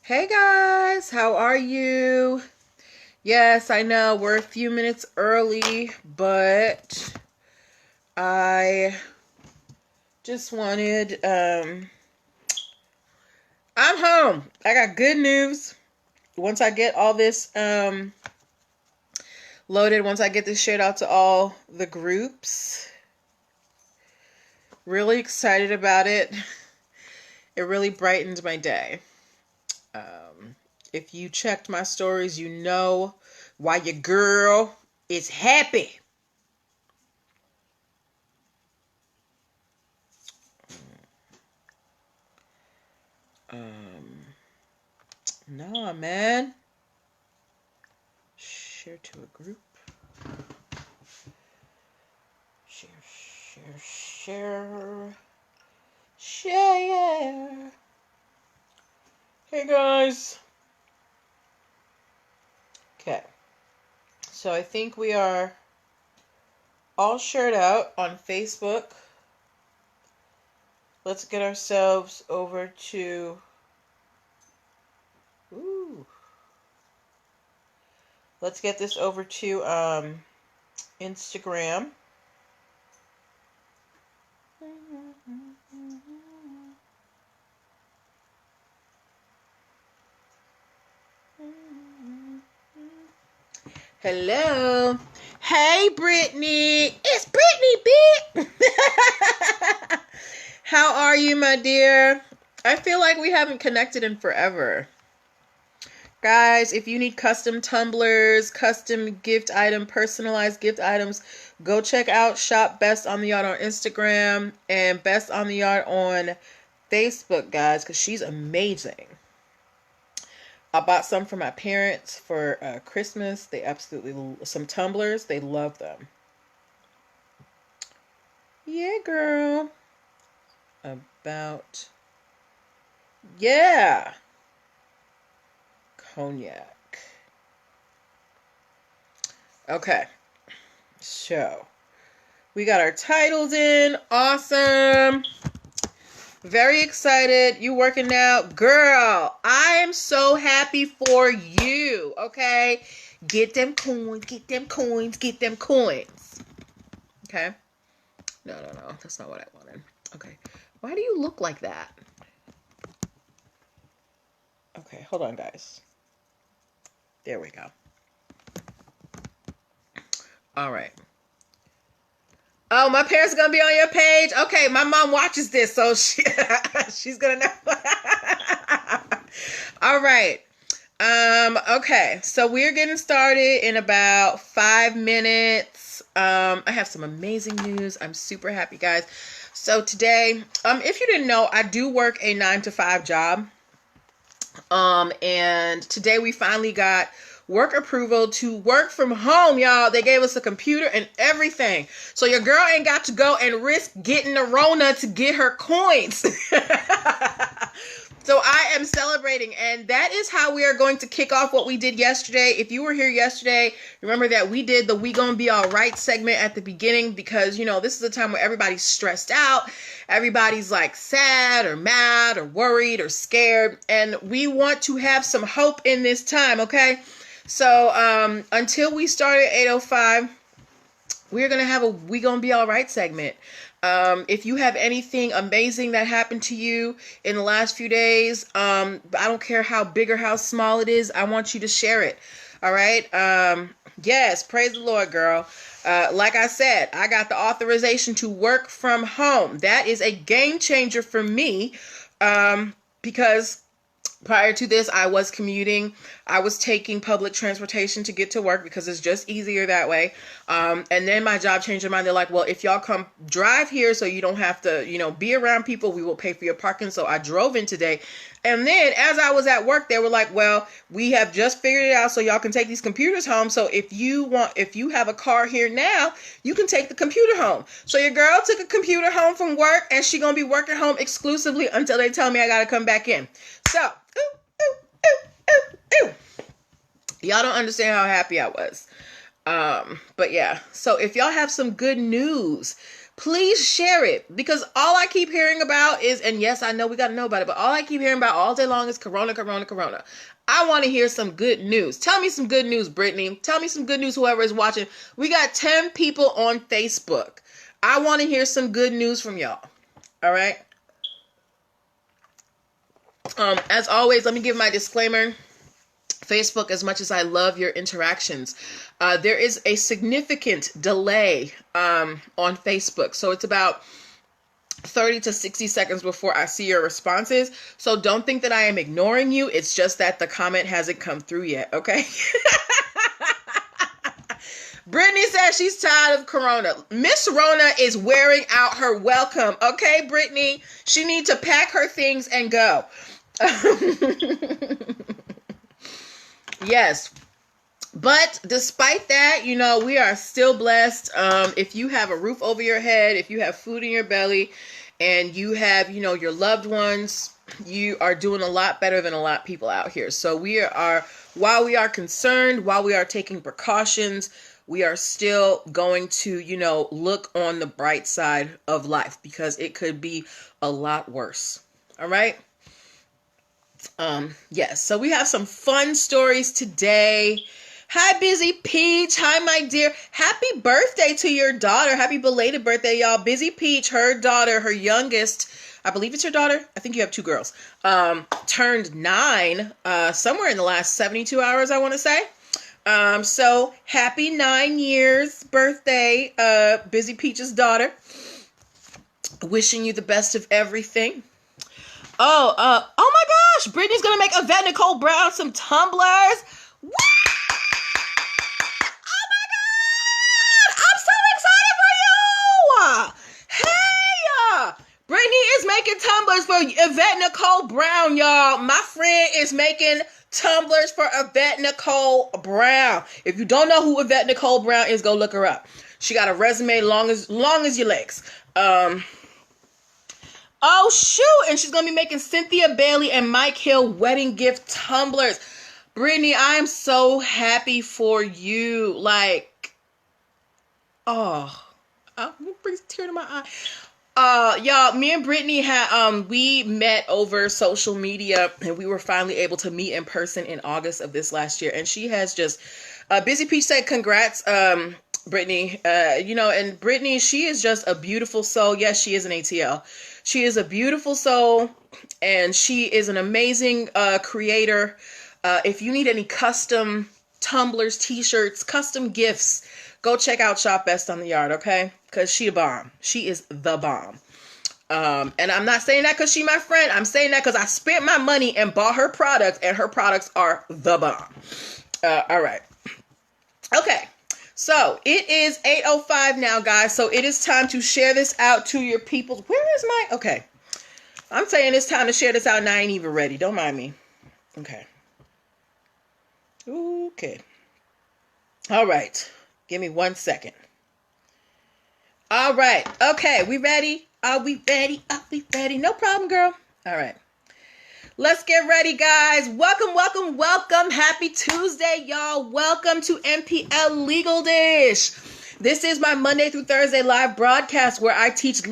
Hey guys, how are you? Yes, I know we're a few minutes early, but I just wanted, I'm home. I got good news. Once I get all this loaded, once I get this shared out to all the groups, really excited about it. It really brightened my day. If you checked my stories, you know why your girl is happy. No, man. Share to a group. Share. Hey, guys. Okay. So I think we are all shared out on Facebook. Let's get ourselves over to... Ooh. Let's get this over to Instagram. Hello. Hey, Brittany. It's Brittany, bitch. How are you, my dear? I feel like we haven't connected in forever. Guys, if you need custom tumblers, custom gift item, personalized gift items, go check out Shop Best on the Yard on Instagram and Best on the Yard on Facebook, guys, because she's amazing. I bought some for my parents for Christmas. They absolutely, some tumblers, they love them. Yeah, girl. Yeah. Cognac. Okay. So, we got our titles in. Awesome. Very excited. You working now? Girl, I am so happy for you. Okay? Get them coins. Get them coins. Get them coins. Okay? No. That's not what I wanted. Okay. Why do you look like that? Okay, hold on, guys. There we go. All right. Oh, my parents are going to be on your page? Okay, my mom watches this, so she's going to know. All right. Okay, so we're getting started in about 5 minutes. I have some amazing news. I'm super happy, guys. So today, if you didn't know, I do work a 9-to-5 job. And today we finally got work approval to work from home, y'all. They gave us a computer and everything. So your girl ain't got to go and risk getting the Rona to get her coins. So I am celebrating, and that is how we are going to kick off what we did yesterday. If you were here yesterday, remember that we did the We Gonna Be All Right segment at the beginning because, you know, this is a time where everybody's stressed out. Everybody's like sad or mad or worried or scared, and we want to have some hope in this time, okay? So until we start at 8:05, we're going to have a We Gonna Be All Right segment. If you have anything amazing that happened to you in the last few days, I don't care how big or how small it is, I want you to share it. All right? Yes, praise the Lord, girl. Like I said, I got the authorization to work from home. That is a game changer for me, because prior to this, I was commuting. I was taking public transportation to get to work because it's just easier that way. And then my job changed their mind. They're like, well, if y'all come drive here so you don't have to, you know, be around people, we will pay for your parking. So I drove in today. And then as I was at work, they were like, well, we have just figured it out so y'all can take these computers home. So if you have a car here now, you can take the computer home. So your girl took a computer home from work, and she gonna be working home exclusively until they tell me I gotta come back in. So, y'all don't understand how happy I was. But yeah, so if y'all have some good news, please share it, because all I keep hearing about is, and yes, I know we got to know about it, but all I keep hearing about all day long is corona, corona, corona. I want to hear some good news. Tell me some good news, Brittany. Tell me some good news, whoever is watching. We got 10 people on Facebook. I want to hear some good news from y'all. All right. As always, let me give my disclaimer. Facebook, as much as I love your interactions, there is a significant delay on Facebook. So it's about 30 to 60 seconds before I see your responses. So don't think that I am ignoring you. It's just that the comment hasn't come through yet. Okay. Brittany says she's tired of corona. Miss Rona is wearing out her welcome. Okay, Brittany, she needs to pack her things and go. Yes. But despite that, you know, we are still blessed. If you have a roof over your head, if you have food in your belly, and you have, you know, your loved ones, you are doing a lot better than a lot of people out here. So we are, while we are concerned, while we are taking precautions, we are still going to, you know, look on the bright side of life, because it could be a lot worse. All right. Yes. So we have some fun stories today. Hi, Busy Peach. Hi, my dear. Happy birthday to your daughter. Happy belated birthday, y'all. Busy Peach, her daughter, her youngest, I believe it's your daughter. I think you have 2 girls. Turned 9, somewhere in the last 72 hours, I want to say. So happy 9 years birthday, Busy Peach's daughter. Wishing you the best of everything. Oh my gosh, Brittany's gonna make Yvette Nicole Brown some tumblers. What? Oh my God, I'm so excited for you. Hey, Brittany is making tumblers for Yvette Nicole Brown, y'all. My friend is making tumblers for Yvette Nicole Brown. If you don't know who Yvette Nicole Brown is, go look her up. She got a resume long as your legs. Oh, shoot. And she's going to be making Cynthia Bailey and Mike Hill wedding gift tumblers. Brittany, I am so happy for you. Like, oh, it brings a tear to my eye. Y'all, me and Brittany we met over social media, and we were finally able to meet in person in August of this last year. And she has just, Busy Peach said, congrats, Brittany. You know, and Brittany, she is just a beautiful soul. Yes, she is an ATL. She is a beautiful soul, and she is an amazing creator. If you need any custom tumblers, t-shirts, custom gifts, go check out Shop Best on the Yard, okay? Because she a bomb. She is the bomb. And I'm not saying that because she my friend. I'm saying that because I spent my money and bought her products, and her products are the bomb. All right. Okay. So it is 8:05 now, guys. So it is time to share this out to your people. Where is my... Okay. I'm saying it's time to share this out, and I ain't even ready. Don't mind me. Okay. Okay. All right. Give me 1 second. All right. Okay. We ready? Are we ready? Are we ready? No problem, girl. All right. Let's get ready, guys. Welcome, welcome, welcome. Happy Tuesday, y'all. Welcome to NPL Legal Dish. This is my Monday through Thursday live broadcast where I teach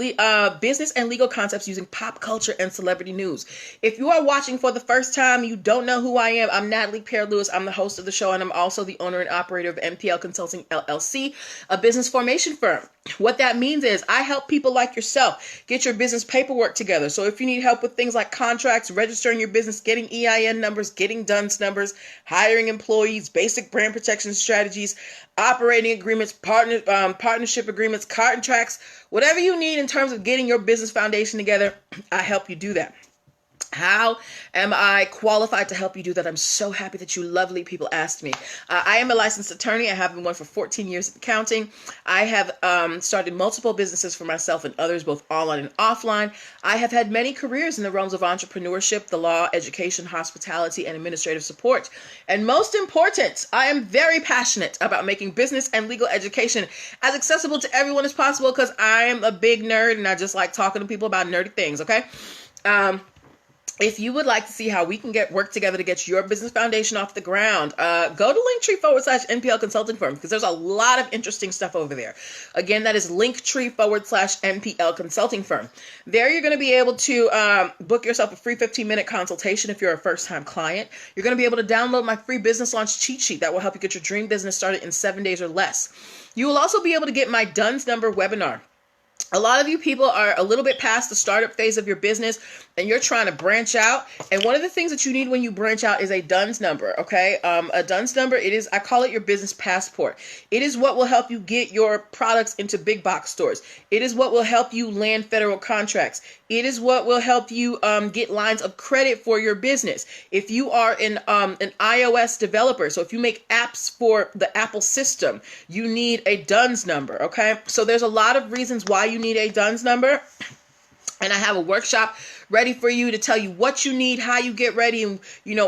business and legal concepts using pop culture and celebrity news. If you are watching for the first time, you don't know who I am. I'm Natalie Pear-Lewis. I'm the host of the show, and I'm also the owner and operator of NPL Consulting LLC, a business formation firm. What that means is I help people like yourself get your business paperwork together. So if you need help with things like contracts, registering your business, getting EIN numbers, getting DUNS numbers, hiring employees, basic brand protection strategies, operating agreements, partnership agreements, contracts, whatever you need in terms of getting your business foundation together, I help you do that. How am I qualified to help you do that? I'm so happy that you lovely people asked me. I am a licensed attorney. I have been one for 14 years in accounting. I have started multiple businesses for myself and others, both online and offline. I have had many careers in the realms of entrepreneurship, the law, education, hospitality, and administrative support. And most important, I am very passionate about making business and legal education as accessible to everyone as possible, because I am a big nerd and I just like talking to people about nerdy things, okay? if you would like to see how we can work together to get your business foundation off the ground, go to linktr.ee/NPL Consulting Firm, because there's a lot of interesting stuff over there. Again, that is linktr.ee/NPL Consulting Firm. There you're going to be able to book yourself a free 15-minute consultation if you're a first-time client. You're going to be able to download my free business launch cheat sheet that will help you get your dream business started in 7 days or less. You will also be able to get my DUNS number webinar. A lot of you people are a little bit past the startup phase of your business and you're trying to branch out. And one of the things that you need when you branch out is a DUNS number, okay? A DUNS number, I call it your business passport. It is what will help you get your products into big box stores. It is what will help you land federal contracts. It is what will help you get lines of credit for your business. If you are an iOS developer, so if you make apps for the Apple system, you need a DUNS number, okay? So there's a lot of reasons why you need a DUNS number. And I have a workshop ready for you to tell you what you need, how you get ready, and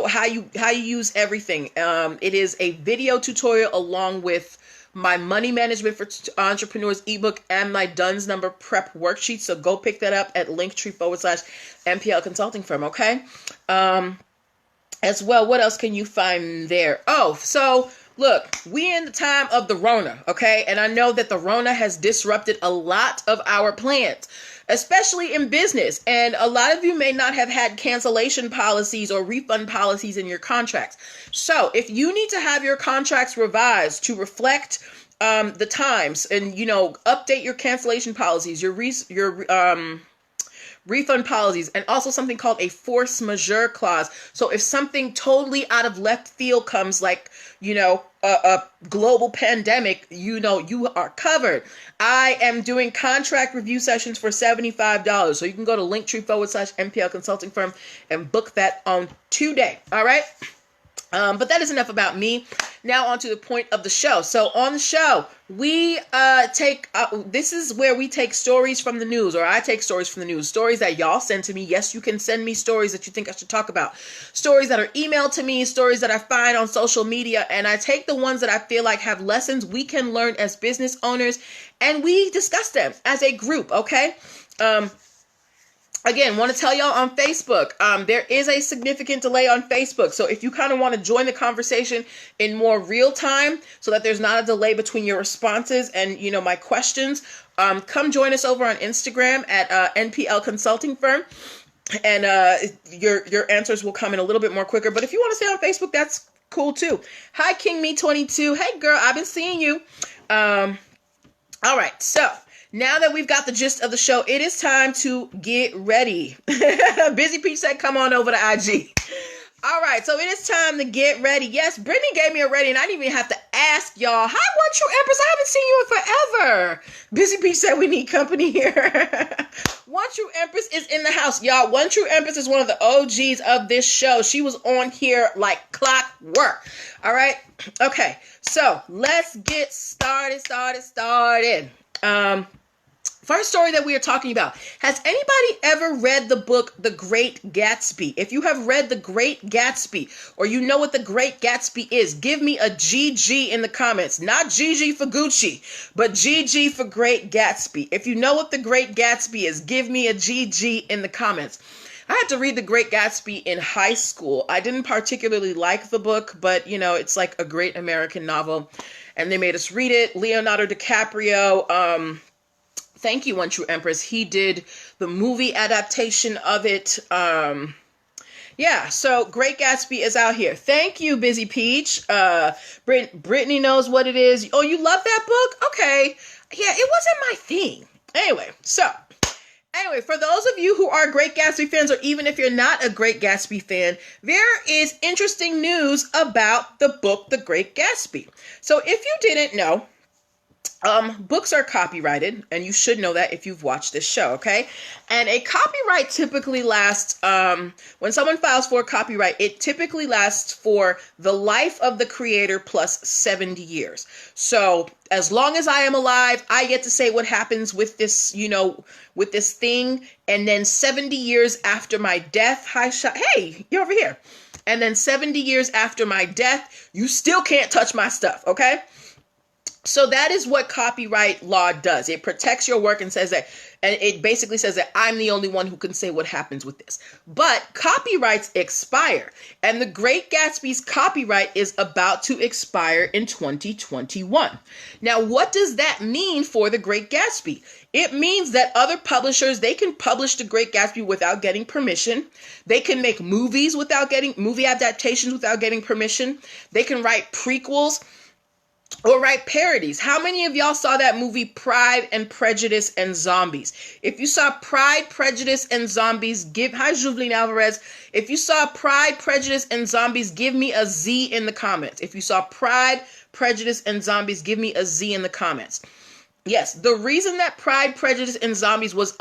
how you use everything. It is a video tutorial along with my money management for entrepreneurs ebook and my DUNS number prep worksheet. So go pick that up at linktree/NPL Consulting Firm. Okay. As well, what else can you find there? Oh, so look, we in the time of the Rona, okay? And I know that the Rona has disrupted a lot of our plans, especially in business. And a lot of you may not have had cancellation policies or refund policies in your contracts. So if you need to have your contracts revised to reflect the times and, update your cancellation policies, your refund policies, and also something called a force majeure clause. So if something totally out of left field comes, like, a global pandemic, you are covered. I am doing contract review sessions for $75. So you can go to linktree/NPL Consulting Firm and book that on today. All right. But that is enough about me. Now on to the point of the show. So on the show, we this is where we take stories from the news, or I take stories from the news, stories that y'all send to me. Yes, you can send me stories that you think I should talk about, stories that are emailed to me, stories that I find on social media, and I take the ones that I feel like have lessons we can learn as business owners, and we discuss them as a group, okay? Again, want to tell y'all on Facebook, there is a significant delay on Facebook. So if you kind of want to join the conversation in more real time so that there's not a delay between your responses and, my questions, come join us over on Instagram at NPL Consulting Firm. And your answers will come in a little bit more quicker. But if you want to stay on Facebook, that's cool too. Hi, King Me 22. Hey, girl, I've been seeing you. All right, so now that we've got the gist of the show, it is time to get ready. Busy Peach said, come on over to IG. All right, so it is time to get ready. Yes, Brittany gave me a ready, and I didn't even have to ask y'all. Hi, One True Empress. I haven't seen you in forever. Busy Peach said we need company here. One True Empress is in the house. Y'all, One True Empress is one of the OGs of this show. She was on here like clockwork. All right? Okay, so let's get started. First story that we are talking about. Has anybody ever read the book, The Great Gatsby? If you have read The Great Gatsby, or you know what The Great Gatsby is, give me a GG in the comments. Not GG for Gucci, but GG for Great Gatsby. If you know what The Great Gatsby is, give me a GG in the comments. I had to read The Great Gatsby in high school. I didn't particularly like the book, but, it's like a great American novel, and they made us read it. Leonardo DiCaprio, thank you, One True Empress. He did the movie adaptation of it. Yeah, so Great Gatsby is out here. Thank you, Busy Peach. Brittany knows what it is. Oh, you love that book? Okay. Yeah, it wasn't my thing. Anyway, for those of you who are Great Gatsby fans, or even if you're not a Great Gatsby fan, there is interesting news about the book, The Great Gatsby. So if you didn't know, books are copyrighted, and you should know that if you've watched this show, okay? And a copyright typically lasts, when someone files for a copyright, it typically lasts for the life of the creator plus 70 years. So as long as I am alive, I get to say what happens with this, with this thing. And then 70 years after my death, hey, you're over here. And then 70 years after my death, you still can't touch my stuff, okay? So that is what copyright law does. It protects your work and says that, and it basically says that I'm the only one who can say what happens with this. But copyrights expire, and The Great Gatsby's copyright is about to expire in 2021. Now, what does that mean for The Great Gatsby? It means that other publishers, they can publish The Great Gatsby without getting permission. They can make movies without getting movie adaptations without getting permission. They can write prequels or write parodies. How many of y'all saw that movie Pride and Prejudice and Zombies? If you saw Pride, Prejudice, and Zombies, hi Juveline Alvarez. If you saw Pride, Prejudice, and Zombies, give me a Z in the comments. If you saw Pride, Prejudice, and Zombies, give me a Z in the comments. Yes, the reason that Pride, Prejudice, and Zombies was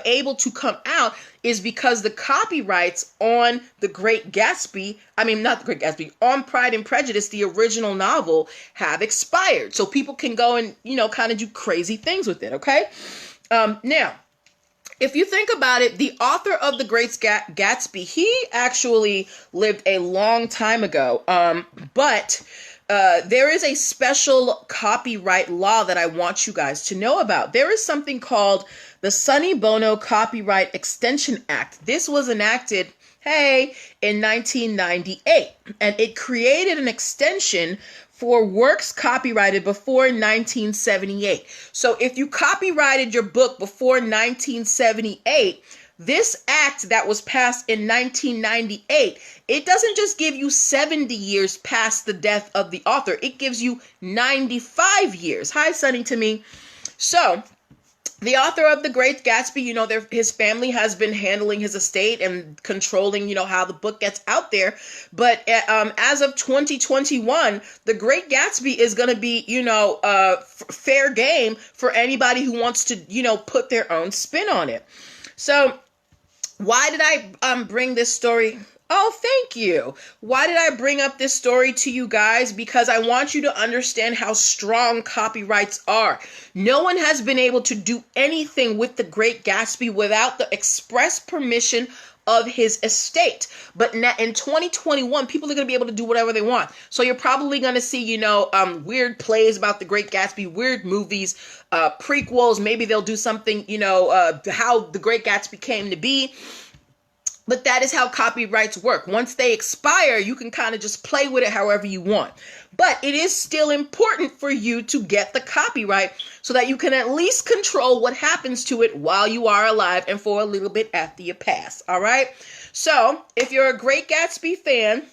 able to come out is because the copyrights on The Great Gatsby, not The Great Gatsby, on Pride and Prejudice, the original novel, have expired. So people can go and, kind of do crazy things with it, okay? Now, if you think about it, the author of The Great Gatsby, he actually lived a long time ago, but there is a special copyright law that I want you guys to know about. There is something called the Sonny Bono Copyright Extension Act. This was enacted, in 1998, and it created an extension for works copyrighted before 1978. So if you copyrighted your book before 1978, this act that was passed in 1998, it doesn't just give you 70 years past the death of the author. It gives you 95 years. Hi, Sonny to me. So the author of The Great Gatsby, his family has been handling his estate and controlling, how the book gets out there. But as of 2021, The Great Gatsby is going to be, fair game for anybody who wants to, put their own spin on it. So why did I bring this story? Oh, thank you. Why did I bring up this story to you guys? Because I want you to understand how strong copyrights are. No one has been able to do anything with The Great Gatsby without the express permission of his estate. But now in 2021, people are going to be able to do whatever they want. So you're probably going to see, weird plays about The Great Gatsby, weird movies, prequels. Maybe they'll do something, how The Great Gatsby came to be. But that is how copyrights work. Once they expire, you can kind of just play with it however you want. But it is still important for you to get the copyright so that you can at least control what happens to it while you are alive and for a little bit after you pass. All right? So if you're a Great Gatsby fan,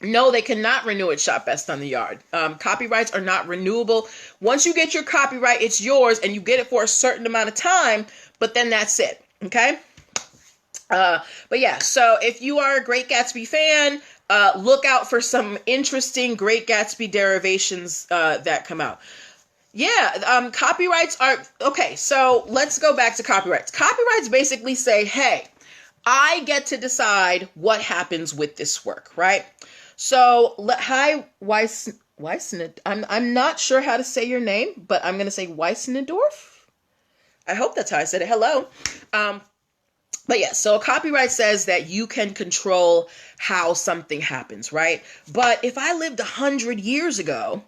no, they cannot renew it. Shop Best on the Yard. Copyrights are not renewable. Once you get your copyright, it's yours and you get it for a certain amount of time, but then that's it. Okay? But yeah, so if you are a Great Gatsby fan, look out for some interesting Great Gatsby derivations that come out. Yeah, copyrights are, okay, so let's go back to copyrights. Copyrights basically say, hey, I get to decide what happens with this work, right? So, hi, I'm not sure how to say your name, but I'm going to say Weissnedorf. I hope that's how I said it. Hello. But yeah, so a copyright says that you can control how something happens, right? But if I lived 100 years ago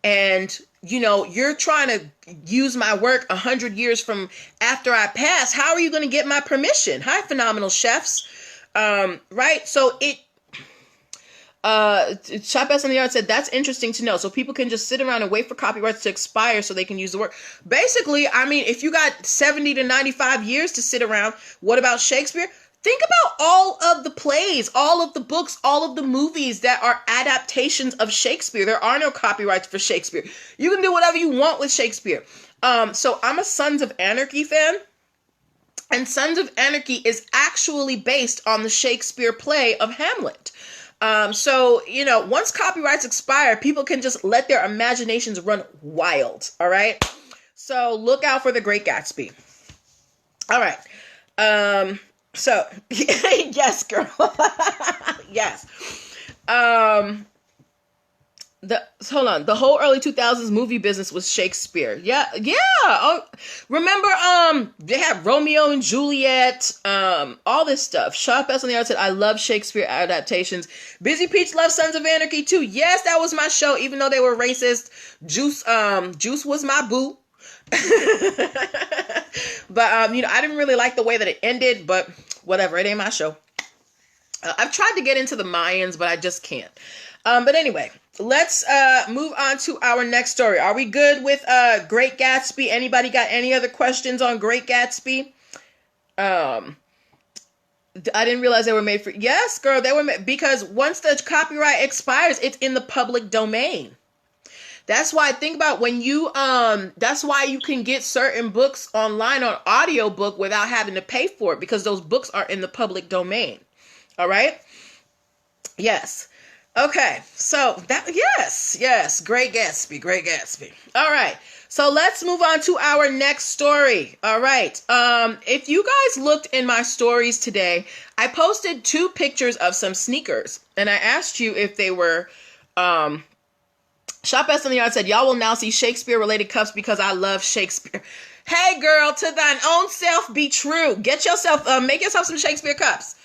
and, you're trying to use my work 100 years from after I pass, how are you going to get my permission? Hi, Phenomenal Chefs. Right? So Shop S on the Yard said, that's interesting to know. So people can just sit around and wait for copyrights to expire so they can use the work. Basically, if you got 70 to 95 years to sit around, what about Shakespeare? Think about all of the plays, all of the books, all of the movies that are adaptations of Shakespeare. There are no copyrights for Shakespeare. You can do whatever you want with Shakespeare. So I'm a Sons of Anarchy fan. And Sons of Anarchy is actually based on the Shakespeare play of Hamlet. So, once copyrights expire, people can just let their imaginations run wild. All right. So look out for The Great Gatsby. All right. So yes, girl. Yes. Hold on. The whole early 2000s movie business was Shakespeare. Yeah. Oh, remember, they had Romeo and Juliet, all this stuff. Shop S on the Art said, I love Shakespeare adaptations. Busy Peach loves Sons of Anarchy too. Yes, that was my show, even though they were racist. Juice was my boo. But, I didn't really like the way that it ended, but whatever. It ain't my show. I've tried to get into the Mayans, but I just can't. But anyway, let's move on to our next story. Are we good with Great Gatsby? Anybody got any other questions on Great Gatsby? I didn't realize they were made for... Yes, girl, they were made... Because once the copyright expires, it's in the public domain. That's why, think about when you... That's why you can get certain books online on audiobook without having to pay for it, because those books are in the public domain. All right? Yes. Okay, so yes, Great Gatsby. All right, so let's move on to our next story. All right, if you guys looked in my stories today, I posted 2 pictures of some sneakers, and I asked you if they were, Shop S on the Yard said, y'all will now see Shakespeare-related cups because I love Shakespeare. Hey girl, to thine own self be true. Get yourself, make yourself some Shakespeare cups.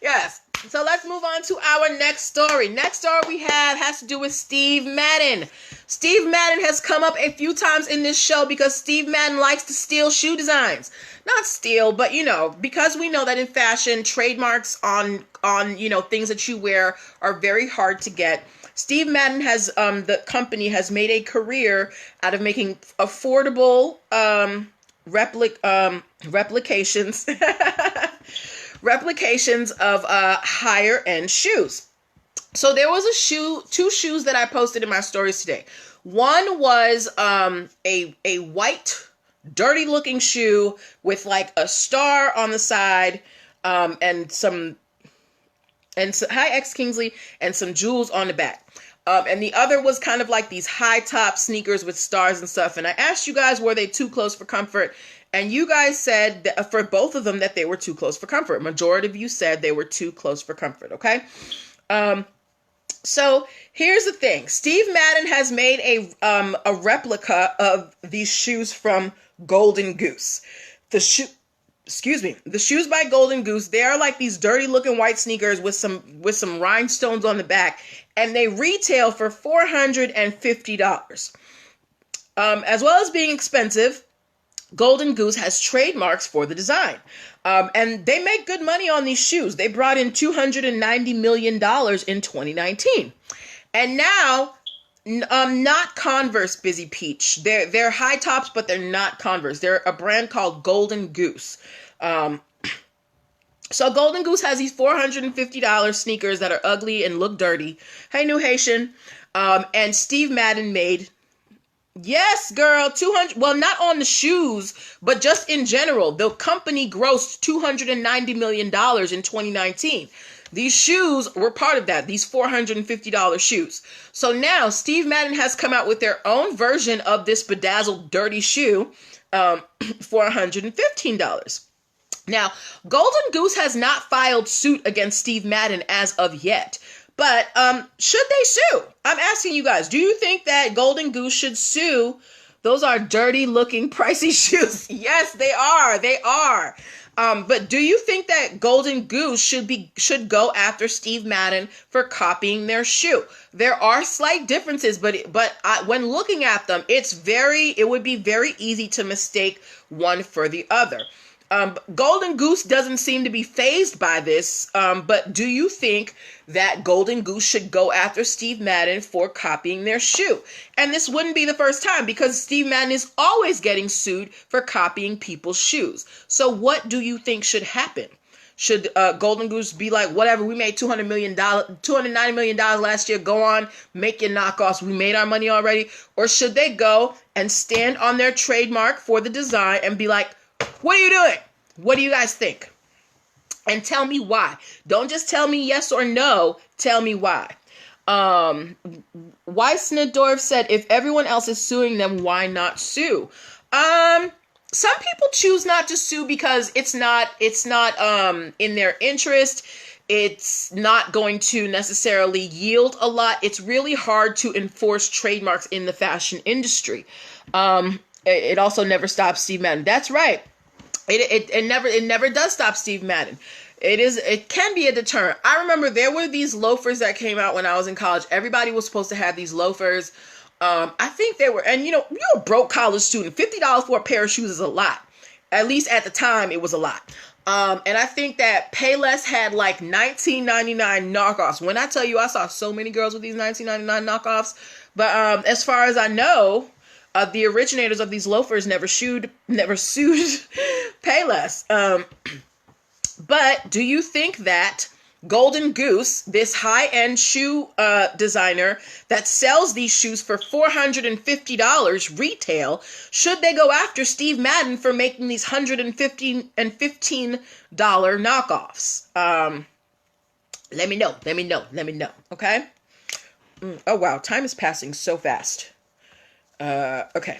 Yes. So let's move on to our next story. Next story we have has to do with Steve Madden. Steve Madden has come up a few times in this show because Steve Madden likes to steal shoe designs. Not steal, but because we know that in fashion, trademarks on things that you wear are very hard to get. Steve Madden has, the company has made a career out of making affordable replications of higher end shoes. So there was 2 shoes that I posted in my stories today. One was a white dirty looking shoe with like a star on the side, and hi X Kingsley, and some jewels on the back. And the other was kind of like these high top sneakers with stars and stuff. And I asked you guys, were they too close for comfort? And you guys said that for both of them that they were too close for comfort. Majority of you said they were too close for comfort, okay? So here's the thing. Steve Madden has made a replica of these shoes from Golden Goose. The shoes by Golden Goose, they are like these dirty looking white sneakers with some rhinestones on the back, and they retail for $450. As well as being expensive, Golden Goose has trademarks for the design. And they make good money on these shoes. They brought in $290 million in 2019. And now, not Converse, Busy Peach. They're high tops, but they're not Converse. They're a brand called Golden Goose. So Golden Goose has these $450 sneakers that are ugly and look dirty. Hey, New Haitian. And Steve Madden made... Yes, girl, 200. Well, not on the shoes, but just in general. The company grossed $290 million in 2019. These shoes were part of that, these $450 shoes. So now Steve Madden has come out with their own version of this bedazzled, dirty shoe for $115. Now, Golden Goose has not filed suit against Steve Madden as of yet. But should they sue? I'm asking you guys, do you think that Golden Goose should sue? Those are dirty looking, pricey shoes. Yes, they are. They are. But do you think that Golden Goose should go after Steve Madden for copying their shoe? There are slight differences, but when looking at them, it would be very easy to mistake one for the other. Golden Goose doesn't seem to be fazed by this, but do you think that Golden Goose should go after Steve Madden for copying their shoe? And this wouldn't be the first time, because Steve Madden is always getting sued for copying people's shoes. So what do you think should happen? Should Golden Goose be like, whatever, we made $290 million last year, go on, make your knockoffs, we made our money already? Or should they go and stand on their trademark for the design and be like, what are you doing? What do you guys think? And tell me why. Don't just tell me yes or no. Tell me why. Weissnedorf said, if everyone else is suing them, why not sue? some people choose not to sue because it's not in their interest. It's not going to necessarily yield a lot. It's really hard to enforce trademarks in the fashion industry. It also never stops Steve Madden. That's right. It never does stop Steve Madden. It can be a deterrent. I remember there were these loafers that came out when I was in college. Everybody was supposed to have these loafers. I think they were, and you're a broke college student. $50 for a pair of shoes is a lot. At least at the time, it was a lot. And I think that Payless had like $19.99 knockoffs. When I tell you, I saw so many girls with these $19.99 knockoffs. But as far as I know, the originators of these loafers never sued Payless. But do you think that Golden Goose, this high-end shoe designer that sells these shoes for $450 retail, should they go after Steve Madden for making these $115 knockoffs? Let me know, okay? Oh, wow, time is passing so fast. Okay.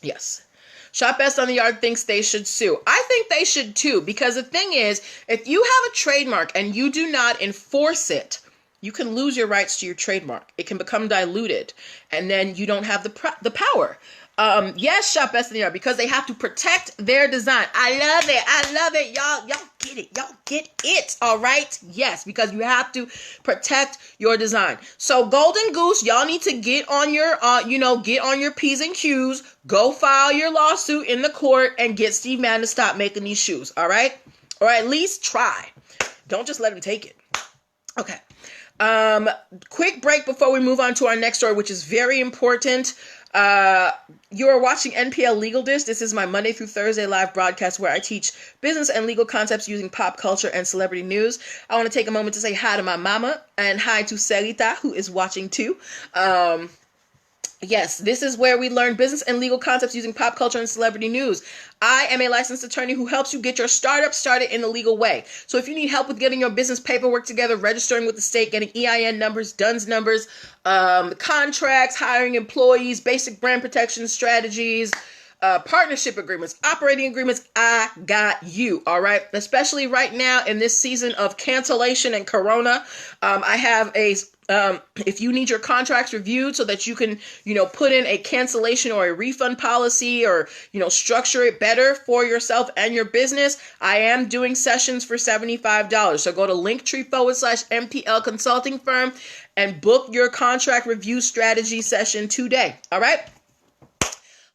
Yes. Shop Best on the Yard thinks they should sue. I think they should too, because the thing is, if you have a trademark and you do not enforce it, you can lose your rights to your trademark. It can become diluted, and then you don't have the power. Yes, Shop Best in the Yard, because they have to protect their design. I love it. Y'all get it. Y'all get it. All right. Yes, because you have to protect your design. So Golden Goose, y'all need to get on your P's and Q's. Go file your lawsuit in the court and get Steve Madden to stop making these shoes. All right. Or at least try. Don't just let him take it. Okay. Quick break before we move on to our next story, which is very important. You are watching NPL Legal Dish. This is my Monday through Thursday live broadcast where I teach business and legal concepts using pop culture and celebrity news. I want to take a moment to say hi to my mama and hi to Sarita, who is watching too. Yes, this is where we learn business and legal concepts using pop culture and celebrity news. I am a licensed attorney who helps you get your startup started in the legal way. So if you need help with getting your business paperwork together, registering with the state, getting EIN numbers, DUNS numbers, contracts, hiring employees, basic brand protection strategies, partnership agreements, operating agreements, I got you. All right. Especially right now in this season of cancellation and Corona. I have if you need your contracts reviewed so that you can, put in a cancellation or a refund policy or, structure it better for yourself and your business, I am doing sessions for $75. So go to linktr.ee/nplconsultingfirm and book your contract review strategy session today. All right.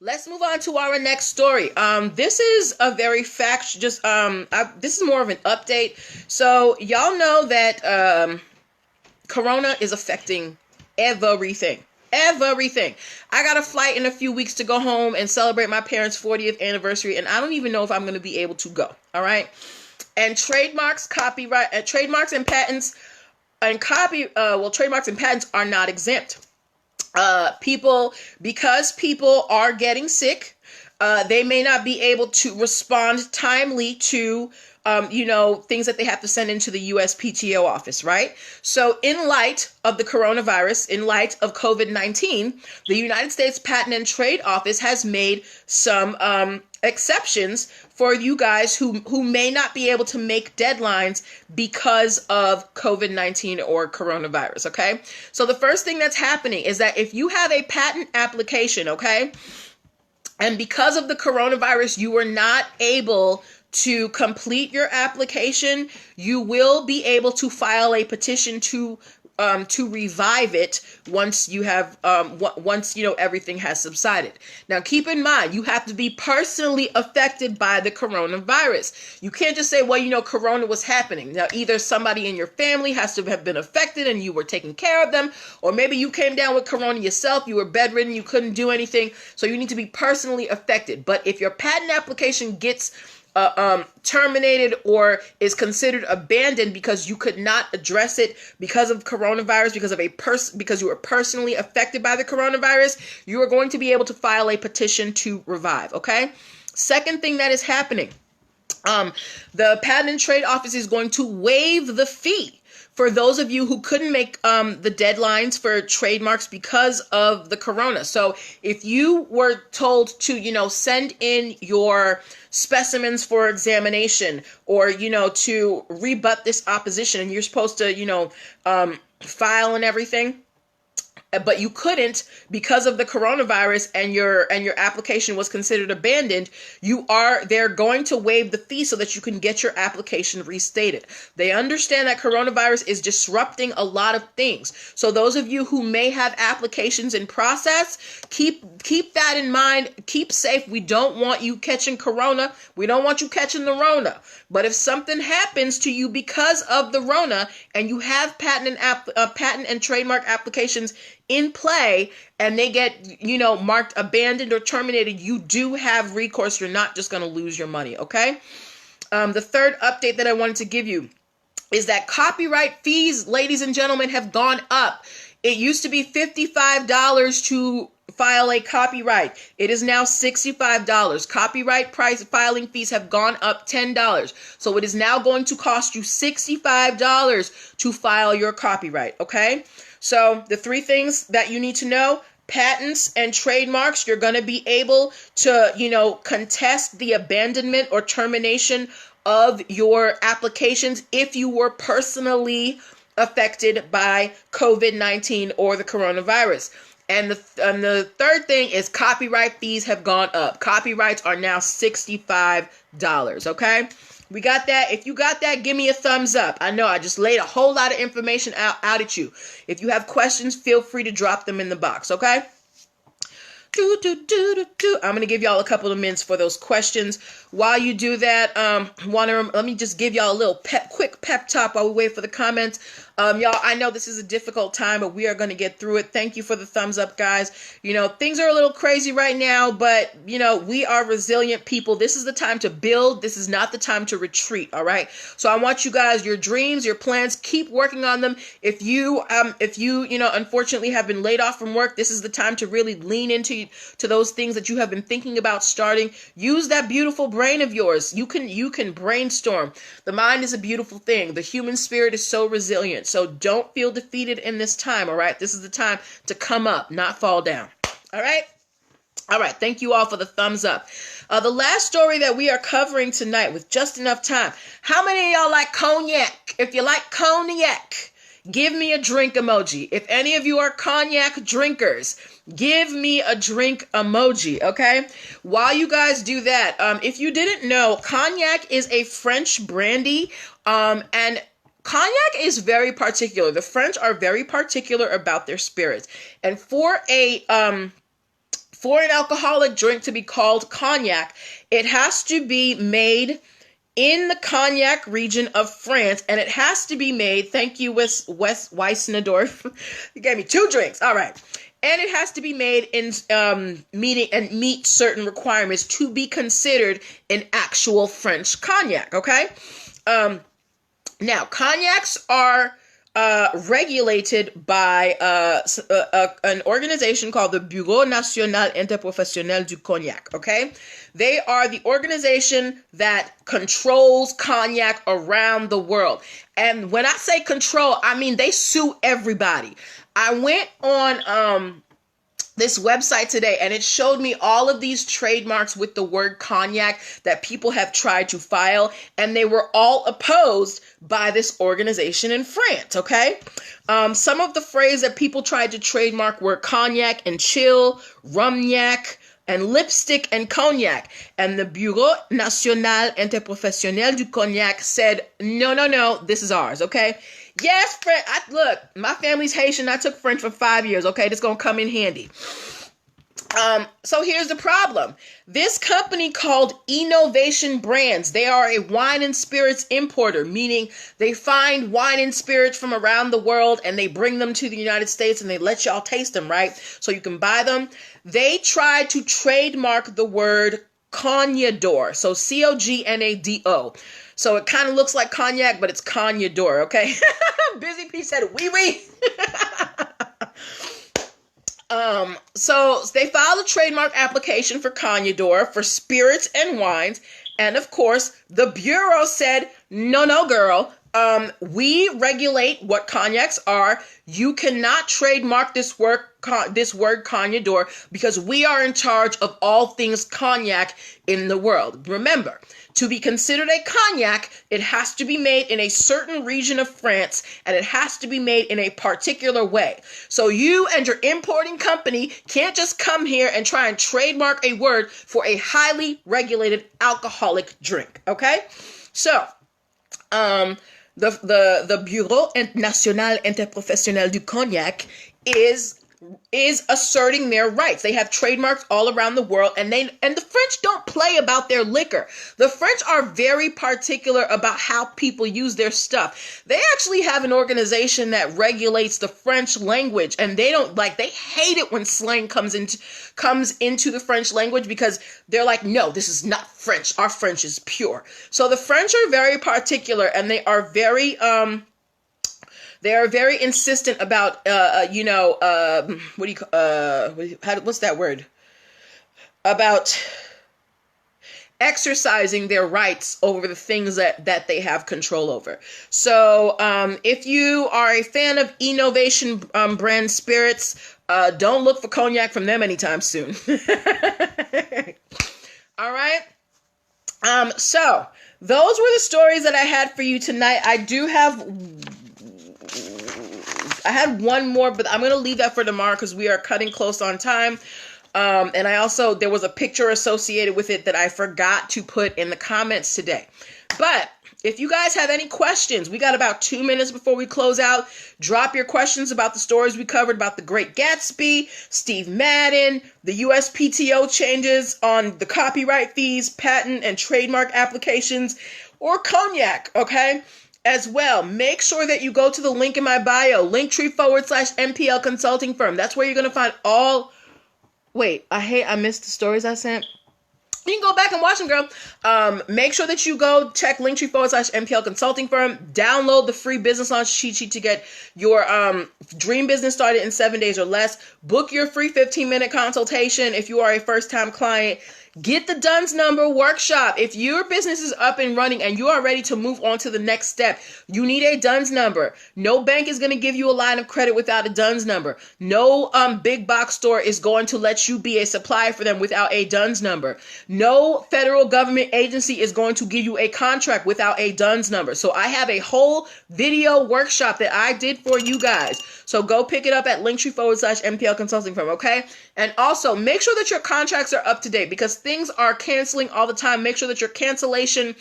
Let's move on to our next story. This is a very this is more of an update. So y'all know that Corona is affecting everything. I got a flight in a few weeks to go home and celebrate my parents' 40th anniversary, and I don't even know if I'm going to be able to go. All right. And trademarks, trademarks and patents are not exempt. Because people are getting sick, they may not be able to respond timely to, things that they have to send into the USPTO office, right? So in light of the coronavirus, in light of COVID-19, the United States Patent and Trade Office has made some exceptions for you guys who may not be able to make deadlines because of COVID-19 or coronavirus, okay? So the first thing that's happening is that if you have a patent application, okay, and because of the coronavirus, you were not able to complete your application, you will be able to file a petition to revive it once you have everything has subsided. Now keep in mind, you have to be personally affected by the coronavirus. You can't just say, well, corona was happening. Now either somebody in your family has to have been affected and you were taking care of them, or maybe you came down with corona yourself, you were bedridden, you couldn't do anything, so you need to be personally affected. But if your patent application gets terminated or is considered abandoned because you could not address it because of coronavirus, because you were personally affected by the coronavirus, you are going to be able to file a petition to revive. Okay. Second thing that is happening, the Patent and Trade Office is going to waive the fee for those of you who couldn't make the deadlines for trademarks because of the corona. So if you were told to, send in your specimens for examination, or, to rebut this opposition, and you're supposed to, file and everything, but you couldn't because of the coronavirus, and your application was considered abandoned, they're going to waive the fee so that you can get your application restated. They understand that coronavirus is disrupting a lot of things. So those of you who may have applications in process, keep that in mind. Keep safe. We don't want you catching corona. We don't want you catching the Rona. But if something happens to you because of the Rona, and you have patent and trademark applications in play, and they get, marked abandoned or terminated, you do have recourse. You're not just going to lose your money, okay? The third update that I wanted to give you is that copyright fees, ladies and gentlemen, have gone up. It used to be $55 to file a copyright. It is now $65. Copyright filing fees have gone up $10. So it is now going to cost you $65 to file your copyright, okay? So the three things that you need to know: patents and trademarks, you're going to be able to, contest the abandonment or termination of your applications if you were personally affected by COVID-19 or the coronavirus. And the third thing is copyright fees have gone up. Copyrights are now $65, okay? We got that. If you got that, give me a thumbs up. I know I just laid a whole lot of information out at you. If you have questions, feel free to drop them in the box, okay? I'm going to give y'all a couple of minutes for those questions. While you do that, let me just give y'all a little quick pep talk while we wait for the comments. Y'all, I know this is a difficult time, but we are going to get through it. Thank you for the thumbs up, guys. Things are a little crazy right now, but, we are resilient people. This is the time to build. This is not the time to retreat, all right? So I want you guys, your dreams, your plans, keep working on them. If you unfortunately have been laid off from work, this is the time to really lean into those things that you have been thinking about starting. Use that beautiful brain of yours. You can brainstorm. The mind is a beautiful thing. The human spirit is so resilient. So don't feel defeated in this time, all right? This is the time to come up, not fall down. All right? All right. Thank you all for the thumbs up. The last story that we are covering tonight with just enough time. How many of y'all like cognac? If you like cognac, give me a drink emoji. If any of you are cognac drinkers, give me a drink emoji, okay? While you guys do that, if you didn't know, cognac is a French brandy, and cognac is very particular. The French are very particular about their spirits. And for an alcoholic drink to be called cognac, it has to be made in the Cognac region of France, and it has to be made, thank you, Wes Weissnadorf. You gave me 2 drinks. All right. And it has to be made in meet certain requirements to be considered an actual French cognac, okay? Now, cognacs are regulated by an organization called the Bureau National Interprofessionnel du Cognac, okay? They are the organization that controls cognac around the world. And when I say control, I mean they sue everybody. I went on this website today, and it showed me all of these trademarks with the word cognac that people have tried to file, and they were all opposed by this organization in France, okay? Some of the phrases that people tried to trademark were cognac and chill, rumgnac, and lipstick and cognac. And the Bureau National Interprofessionnel du Cognac said, no, this is ours, okay? Yes, look, my family's Haitian. I took French for 5 years, okay? This gonna come in handy. So here's the problem. This company called Innovation Brands, they are a wine and spirits importer, meaning they find wine and spirits from around the world and they bring them to the United States and they let y'all taste them, right? So you can buy them. They tried to trademark the word Cognador, so Cognado. So it kind of looks like cognac, but it's Cognador, okay? Busy P said, oui. So they filed a trademark application for Cognador for spirits and wines. And of course, the Bureau said, no, girl, We regulate what cognacs are. You cannot trademark this word cognador because we are in charge of all things cognac in the world. Remember, to be considered a cognac, it has to be made in a certain region of France, and it has to be made in a particular way. So you and your importing company can't just come here and try and trademark a word for a highly regulated alcoholic drink, okay? So, the Bureau National Interprofessionnel du Cognac is asserting their rights. They have trademarks all around the world, and the French don't play about their liquor. The French are very particular about how people use their stuff. They actually have an organization that regulates the French language, and they hate it when slang comes into the French language because they're like, no, this is not French. Our French is pure. So the French are very particular, and they are very insistent about, what's that word? About exercising their rights over the things that they have control over. So, if you are a fan of innovation brand spirits, don't look for cognac from them anytime soon. All right. So those were the stories that I had for you tonight. I had one more, but I'm going to leave that for tomorrow because we are cutting close on time. And there was a picture associated with it that I forgot to put in the comments today. But if you guys have any questions, we got about 2 minutes before we close out. Drop your questions about the stories we covered about the Great Gatsby, Steve Madden, the USPTO changes on the copyright fees, patent and trademark applications, or cognac, okay? As well, make sure that you go to the link in my bio, linktr.ee/NPL Consulting Firm. That's where you're going to find all... Wait, I missed the stories I sent. You can go back and watch them, girl. Make sure that you go check linktr.ee/NPL Consulting Firm. Download the free business launch cheat sheet to get your dream business started in 7 days or less. Book your free 15-minute consultation if you are a first-time client. Get the DUNS number workshop. If your business is up and running and you are ready to move on to the next step, you need a DUNS number. No bank is going to give you a line of credit without a DUNS number. No big box store is going to let you be a supplier for them without a DUNS number. No federal government agency is going to give you a contract without a DUNS number. So I have a whole video workshop that I did for you guys. So go pick it up at linktr.ee/NPL Consulting Firm, okay? And also make sure that your contracts are up to date because things are canceling all the time. Make sure that your cancellation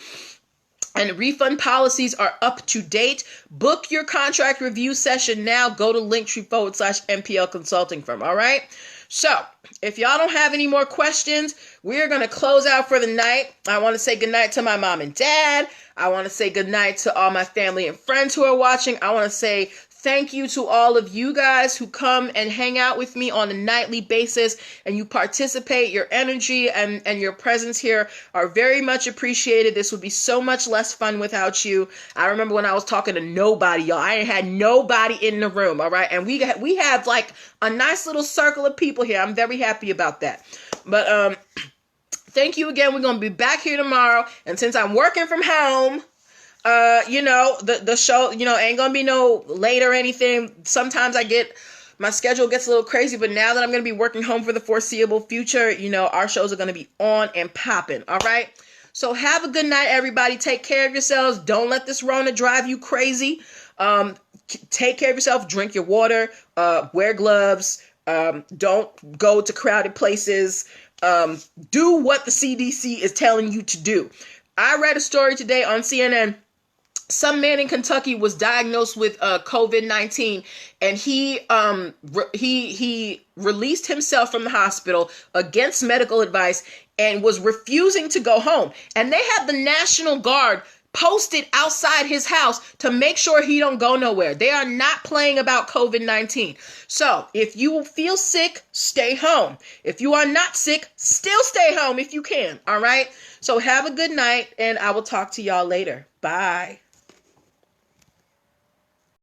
and refund policies are up to date. Book your contract review session now. Go to linktr.ee/NPL Consulting Firm, all right? So if y'all don't have any more questions, we're going to close out for the night. I want to say goodnight to my mom and dad. I want to say goodnight to all my family and friends who are watching. I want to say thank you to all of you guys who come and hang out with me on a nightly basis and you participate. Your energy and your presence here are very much appreciated. This would be so much less fun without you. I remember when I was talking to nobody, y'all. I ain't had nobody in the room, all right? And we have like a nice little circle of people here. I'm very happy about that. But thank you again. We're going to be back here tomorrow. And since I'm working from home, the show, ain't gonna be no late or anything. Sometimes my schedule gets a little crazy, but now that I'm gonna be working home for the foreseeable future, our shows are gonna be on and popping. All right. So have a good night, everybody. Take care of yourselves. Don't let this Rona drive you crazy. Take care of yourself. Drink your water. Wear gloves. Don't go to crowded places. Do what the CDC is telling you to do. I read a story today on CNN. Some man in Kentucky was diagnosed with COVID-19, and he released himself from the hospital against medical advice and was refusing to go home. And they had the National Guard posted outside his house to make sure he don't go nowhere. They are not playing about COVID-19. So if you feel sick, stay home. If you are not sick, still stay home if you can. All right. So have a good night, and I will talk to y'all later. Bye.